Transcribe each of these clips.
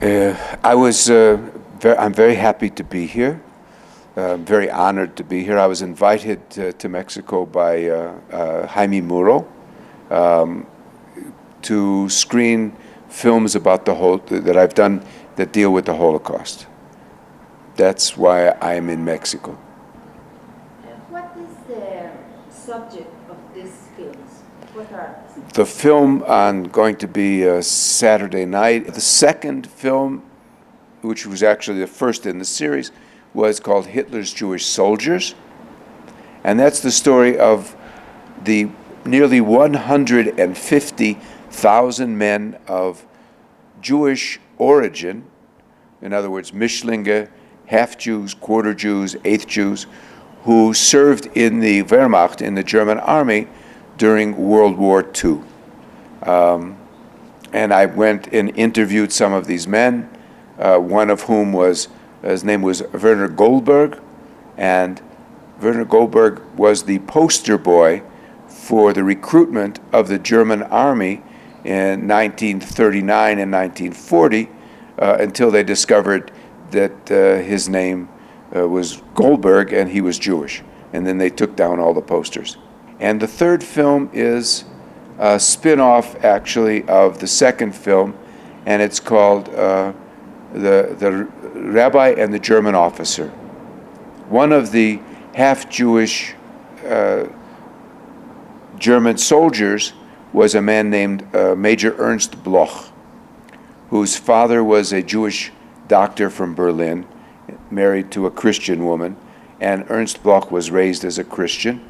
I'm very happy to be here. Very honored to be here. I was invited to Mexico by Jaime Muro to screen films about that I've done that deal with the Holocaust. That's why I'm in Mexico. What is the subject of these films? What are the film going to be Saturday night? The second film, which was actually the first in the series, was called Hitler's Jewish Soldiers. And that's the story of the nearly 150,000 men of Jewish origin, in other words, Mischlinge, half Jews, quarter Jews, eighth Jews, who served in the Wehrmacht, in the German army, during World War II. And I went and interviewed some of these men, one of whom his name was Werner Goldberg, and Werner Goldberg was the poster boy for the recruitment of the German army in 1939 and 1940 until they discovered that his name was Goldberg and he was Jewish. And then they took down all the posters. And the third film is a spin-off, actually, of the second film, and it's called the Rabbi and the German Officer. One of the half-Jewish German soldiers was a man named Major Ernst Bloch, whose father was a Jewish doctor from Berlin, married to a Christian woman, and Ernst Bloch was raised as a Christian.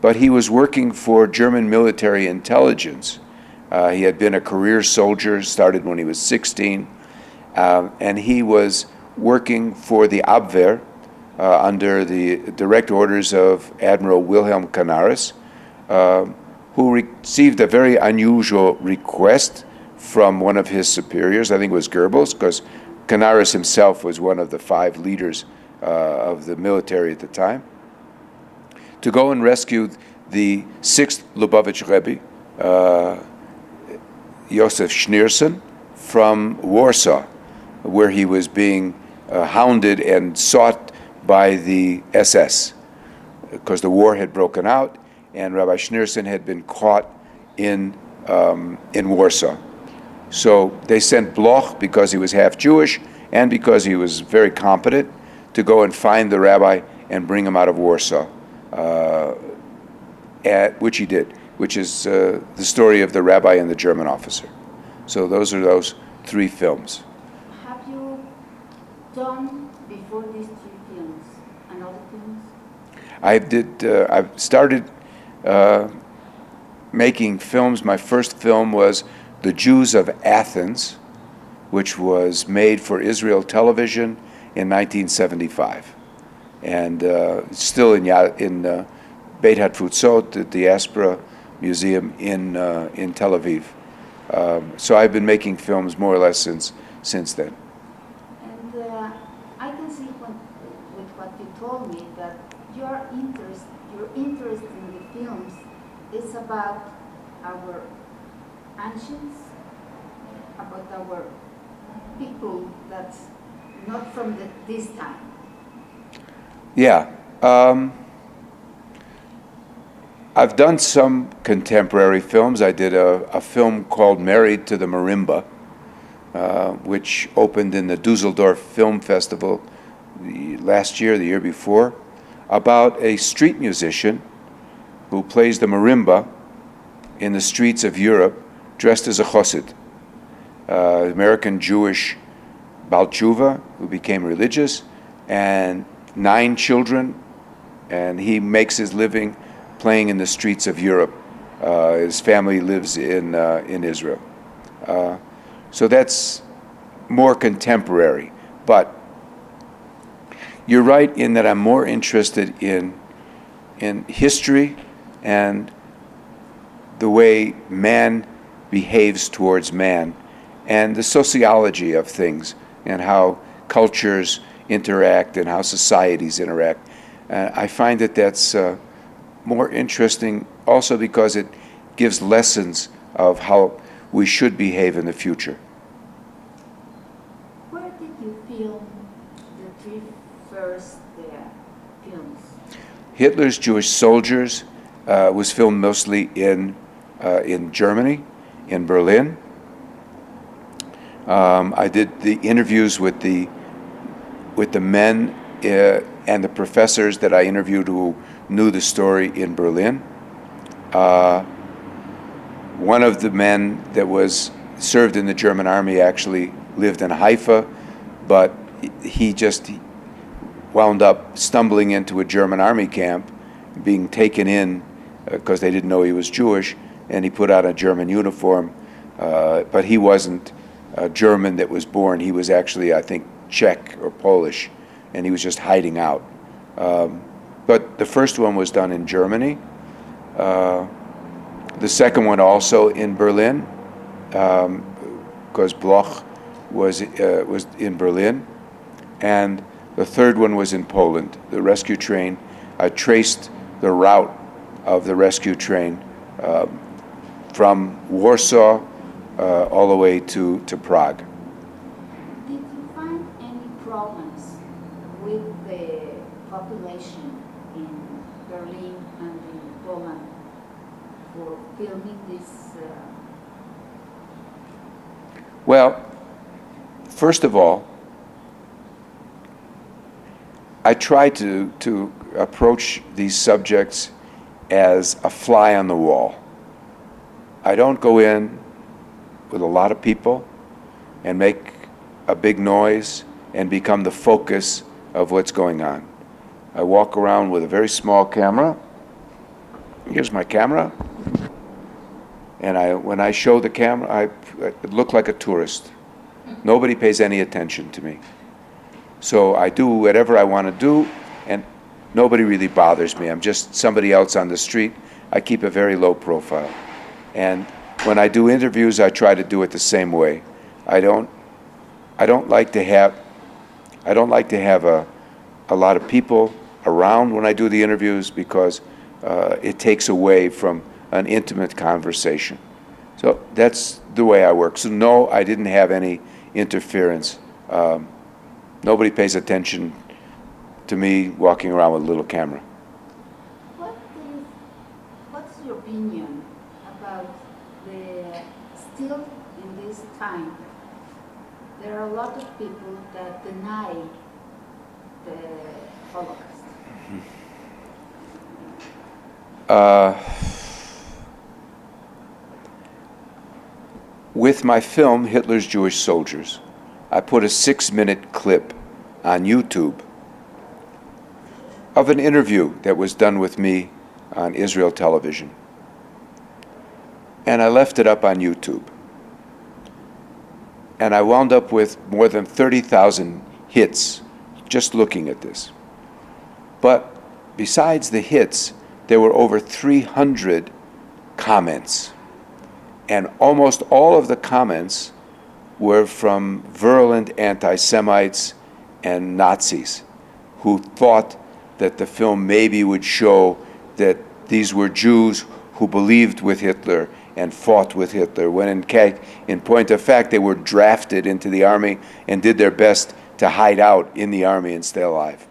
But he was working for German military intelligence. He had been a career soldier, started when he was 16, and he was working for the Abwehr under the direct orders of Admiral Wilhelm Canaris, who received a very unusual request from one of his superiors. I think it was Goebbels, because Canaris himself was one of the 5 leaders of the military at the time, to go and rescue the 6th Lubavitch Rebbe, Josef Schneerson, from Warsaw, where he was being hounded and sought by the SS, because the war had broken out and Rabbi Schneerson had been caught in Warsaw. So they sent Bloch, because he was half Jewish and because he was very competent, to go and find the rabbi and bring him out of Warsaw, which he did, which is the story of the rabbi and the German officer. So those are those 3 films. Have you done, before these 3 films, another films? I've started making films. My first film was The Jews of Athens, which was made for Israel television in 1975, and still in Beit HaTfutzot, the Diaspora Museum in Tel Aviv. So I've been making films more or less since then. And I can see with what you told me that your interest in the films is about our ancients, about our people that's not from this time. Yeah. I've done some contemporary films. I did a film called Married to the Marimba, which opened in the Dusseldorf Film Festival last year, the year before, about a street musician who plays the marimba in the streets of Europe dressed as a chassid, American Jewish Baal Tshuva, who became religious, and 9 children, and he makes his living playing in the streets of Europe. His family lives in Israel. So that's more contemporary. But you're right in that I'm more interested in history and the way man behaves towards man, and the sociology of things, and how cultures interact and how societies interact. I find that that's more interesting also because it gives lessons of how we should behave in the future. films? Hitler's Jewish Soldiers was filmed mostly in Germany, in Berlin. I did the interviews with the men and the professors that I interviewed who knew the story in Berlin. One of the men that was served in the German army actually lived in Haifa, but he just wound up stumbling into a German army camp, being taken in because they didn't know he was Jewish, and he put on a German uniform, but he wasn't a German that was born. He was actually, I think, Czech or Polish, and he was just hiding out. But the first one was done in Germany. The second one also in Berlin, because Bloch was in Berlin, and the third one was in Poland. The rescue train, I traced the route of the rescue train from Warsaw all the way to Prague. Did you find any problems with the population in Berlin and in Poland for filming this? Well, first of all, I try to approach these subjects as a fly on the wall. I don't go in with a lot of people and make a big noise and become the focus of what's going on. I walk around with a very small camera. Here's my camera. And when I show the camera, I look like a tourist. Nobody pays any attention to me. So I do whatever I want to do, and nobody really bothers me. I'm just somebody else on the street. I keep a very low profile. And when I do interviews, I try to do it the same way. I don't like to have a lot of people around when I do the interviews, because it takes away from an intimate conversation. So that's the way I work. So no, I didn't have any interference. Nobody pays attention to me walking around with a little camera. What's your opinion about still in this time, there are a lot of people that deny the Holocaust? With my film, Hitler's Jewish Soldiers, I put a 6-minute clip on YouTube of an interview that was done with me on Israel television. And I left it up on YouTube. And I wound up with more than 30,000 hits just looking at this. But besides the hits, there were over 300 comments. And almost all of the comments were from virulent anti-Semites and Nazis who thought that the film maybe would show that these were Jews who believed with Hitler and fought with Hitler, when in point of fact they were drafted into the army and did their best to hide out in the army and stay alive.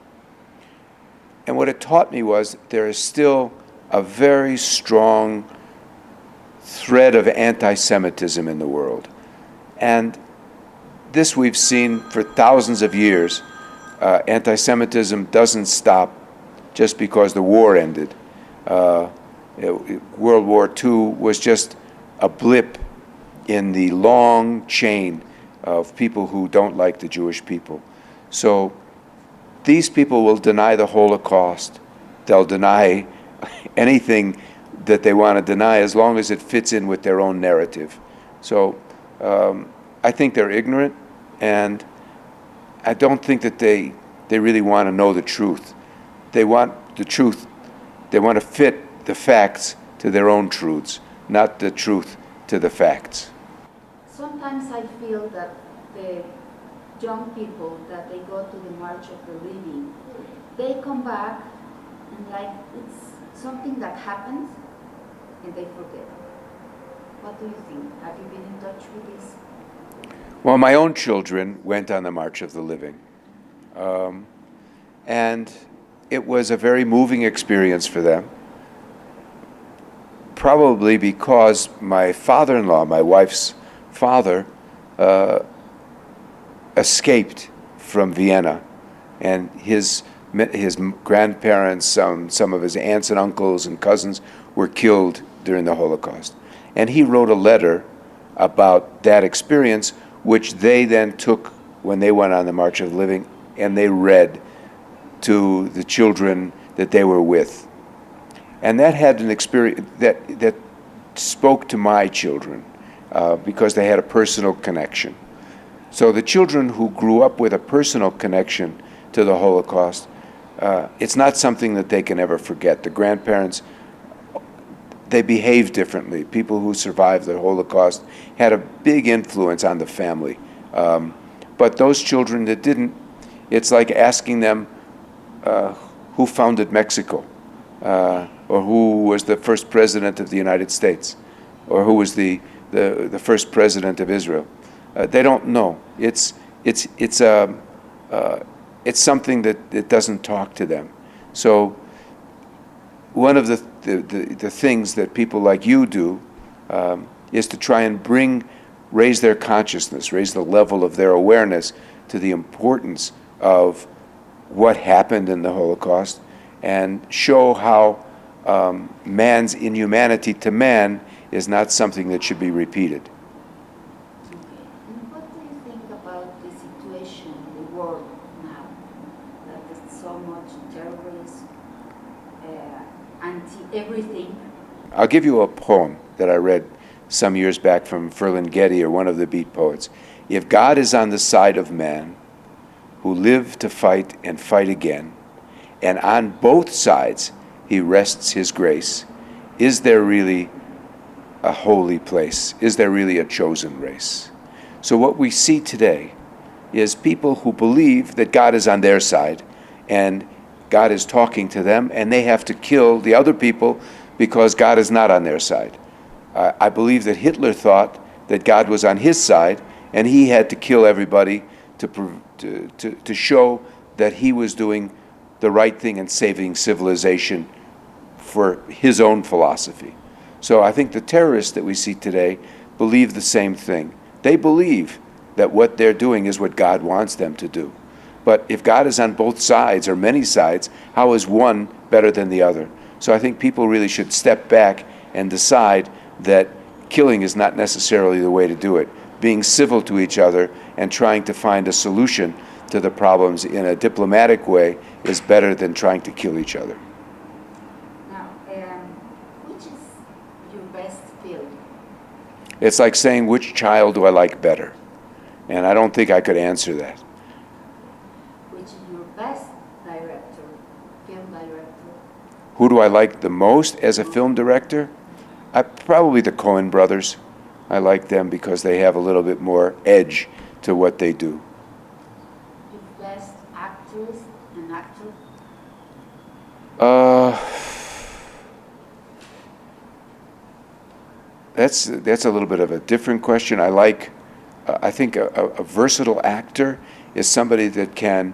And what it taught me was there is still a very strong thread of anti-Semitism in the world. And this we've seen for thousands of years. Anti-Semitism doesn't stop just because the war ended. World War II was just a blip in the long chain of people who don't like the Jewish people. So these people will deny the Holocaust. They'll deny anything that they want to deny as long as it fits in with their own narrative. So I think they're ignorant, and I don't think that they really want to know the truth. They want the truth. They want to fit the facts to their own truths, not the truth to the facts. Sometimes I feel that the young people, that they go to the March of the Living, they come back and like it's something that happens and they forget. What do you think? Have you been in touch with this? Well, my own children went on the March of the Living. And it was a very moving experience for them, probably because my father-in-law, my wife's father, escaped from Vienna, and his grandparents, some of his aunts and uncles and cousins were killed during the Holocaust. And he wrote a letter about that experience, which they then took when they went on the March of the Living, and they read to the children that they were with. And that had an experience that spoke to my children because they had a personal connection. So the children who grew up with a personal connection to the Holocaust, it's not something that they can ever forget. The grandparents, they behaved differently. People who survived the Holocaust had a big influence on the family. But those children that didn't, it's like asking them who founded Mexico, or who was the first president of the United States, or who was the first president of Israel. They don't know. It's something that doesn't talk to them. So one of the things that people like you do is to try and raise their consciousness, raise the level of their awareness to the importance of what happened in the Holocaust, and show how man's inhumanity to man is not something that should be repeated. Okay. And what do you think about the situation in the world now? That there's so much terrorism, anti-everything. I'll give you a poem that I read some years back from Ferlinghetti, or one of the Beat poets. If God is on the side of man, who live to fight and fight again, and on both sides he rests his grace, is there really a holy place? Is there really a chosen race? So what we see today is people who believe that God is on their side, and God is talking to them, and they have to kill the other people because God is not on their side. I believe that Hitler thought that God was on his side, and he had to kill everybody to show that he was doing the right thing and saving civilization for his own philosophy. So I think the terrorists that we see today believe the same thing. They believe that what they're doing is what God wants them to do. But if God is on both sides, or many sides, how is one better than the other? So I think people really should step back and decide that killing is not necessarily the way to do it. Being civil to each other and trying to find a solution to the problems in a diplomatic way is better than trying to kill each other. Now, which is your best film? It's like saying, which child do I like better? And I don't think I could answer that. Which is your best director, film director? Who do I like the most as a film director? Probably the Coen brothers. I like them because they have a little bit more edge to what they do. Your best actress and actor? That's a little bit of a different question. I think a versatile actor is somebody that can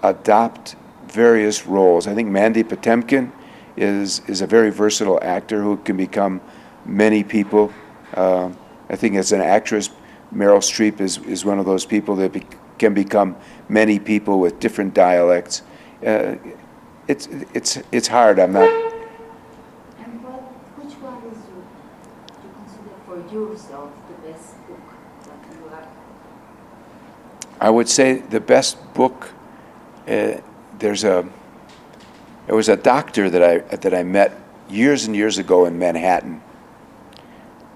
adopt various roles. I think Mandy Patinkin is a very versatile actor who can become many people. I think as an actress, Meryl Streep is one of those people that can become many people with different dialects. It's hard. I'm not. And which one is you consider for yourself the best book that you like? I would say the best book. There was a doctor that I met years and years ago in Manhattan,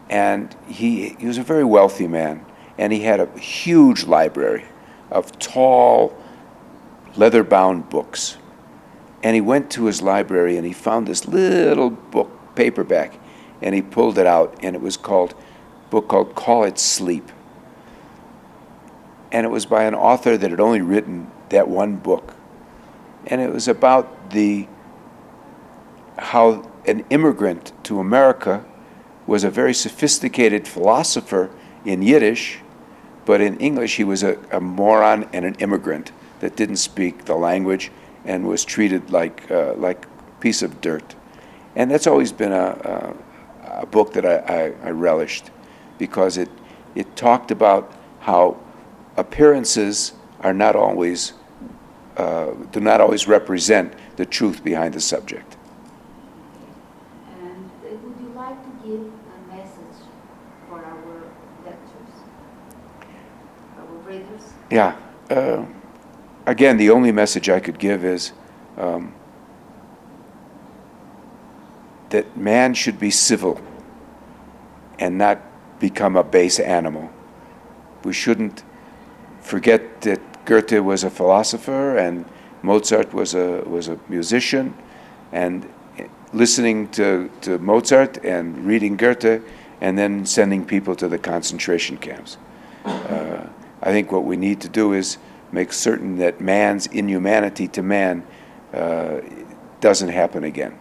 and he was a very wealthy man, and he had a huge library of tall, leather-bound books. And he went to his library and he found this little book, paperback, and he pulled it out, and it was a book called Call It Sleep. And it was by an author that had only written that one book. And it was about how an immigrant to America was a very sophisticated philosopher in Yiddish, but in English he was a moron and an immigrant that didn't speak the language, and was treated like a piece of dirt. And that's always been a book that I relished, because it talked about how appearances are not always do not always represent the truth behind the subject. And would you like to give a message for our lectures, our readers? Yeah. Again, the only message I could give is that man should be civil and not become a base animal. We shouldn't forget that Goethe was a philosopher and Mozart was a musician, and listening to Mozart and reading Goethe and then sending people to the concentration camps. I think what we need to do is make certain that man's inhumanity to man doesn't happen again.